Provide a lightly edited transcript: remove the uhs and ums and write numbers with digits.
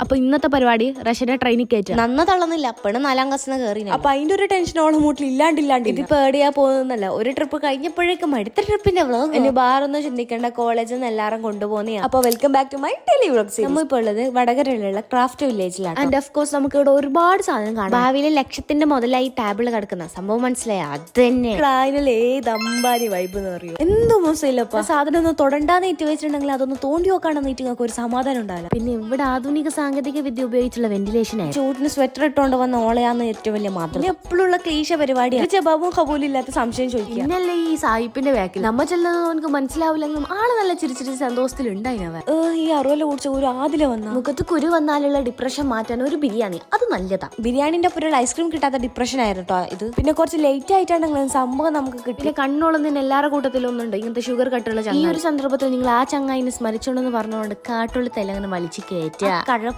അപ്പൊ ഇന്നത്തെ പരിപാടി റഷ്യനെ ട്രെയിനിൽ കയറ്റുക. നന്ന തള്ളുന്നില്ല, പെണ്ണ് 4ാം ക്ലാസ്സിന് കയറി. അപ്പൊ അതിന്റെ ഒരു ടെൻഷൻ ഓളെ മൂട്ടിൽ ഇല്ലാണ്ടില്ലാണ്ട് ഇത് പേടിയാ പോകുന്നല്ല. ഒരു ട്രിപ്പ് കഴിഞ്ഞപ്പോഴേക്കും അടുത്ത ട്രിപ്പിന്റെ ഇനി വേറൊന്നും ചിന്തിക്കേണ്ട, കോളേജിൽ നിന്ന് എല്ലാരും കൊണ്ടുപോകുന്ന. അപ്പൊ welcome back to my daily vlogs. നമ്മളിപ്പോ ഉള്ളത് വടകരയിലുള്ള ക്രാഫ്റ്റ് വില്ലേജിലാണ്. ആൻഡ് ഓഫ് കോഴ്സ് നമുക്ക് ഇവിടെ ഒരുപാട് സാധനം കാണാം. ഭാവിയിലെ ലക്ഷത്തിന്റെ മുതലായി ടാബിൾ കിടക്കുന്ന സംഭവം മനസ്സിലായി. അത് തന്നെ അതിനുള്ള ഏത് അമ്പാരി വൈബ് എന്ന് പറയും. എന്ത് മോശമില്ലപ്പ. സാധനം ഒന്ന് തൊടണ്ടാന്ന് ഏറ്റ് വെച്ചിട്ടുണ്ടെങ്കിൽ അതൊന്ന് തോണ്ടി നോക്കാണെന്ന് നിങ്ങൾക്ക് ഒരു സമാധാനം ഉണ്ടാവില്ല. പിന്നെ ഇവിടെ ആധുനിക സാങ്കേതിക വിദ്യ ഉപയോഗിച്ചുള്ള വെന്റിലേഷൻ ആയി. ചൂട്ടിന് സ്വെറ്റർ ഇട്ടുകൊണ്ട് വന്ന ഓളയാന്ന് ഏറ്റവും വലിയ മാത്രം. എപ്പോഴുള്ള ക്ലീശ പരിപാടിയാണ്. ജവാബും കബൂലില്ലാത്ത സംശയം ചോദിക്കുക. പിന്നല്ലേ ഈ സായിപ്പിന്റെ ബാക്കിൽ നമ്മ ചെല്ലുന്നത് നമുക്ക് മനസ്സിലാവില്ലെങ്കിലും ആള് നല്ല ചിരിച്ചിരി സന്തോഷത്തിലുണ്ടായിനവൻ. ഈ അറുവല കുടിച്ച ഒരു ആദില വന്ന മുഖത്ത് കുരു വന്നാലുള്ള ഡിപ്രഷൻ മാറ്റാൻ ഒരു ബിരിയാണി അത് നല്ലതാ. ബിരിയാണിന്റെ ഒപ്പം ഒരു ഐസ്ക്രീം കിട്ടാത്ത ഡിപ്രഷൻ ആയിരുന്നു കേട്ടോ ഇത്. പിന്നെ കുറച്ച് ലേറ്റ് ആയിട്ടാണെങ്കിൽ സംഭവം നമുക്ക് കിട്ടി. പിന്നെ കണ്ണോളുന്നതിന് എല്ലാവരുടെ കൂട്ടത്തിലൊന്നുണ്ട് ഇങ്ങനത്തെ ഷുഗർ കട്ടുള്ള. ഈ ഒരു സന്ദർഭത്തിൽ നിങ്ങൾ ആ ചങ്ങായിനെ സ്മരിച്ചോണ്ടെന്ന് പറഞ്ഞുകൊണ്ട് കാട്ടുള്ള തെലങ്ങനെ വലിച്ചു കയറ്റുക. കഴപ്പ്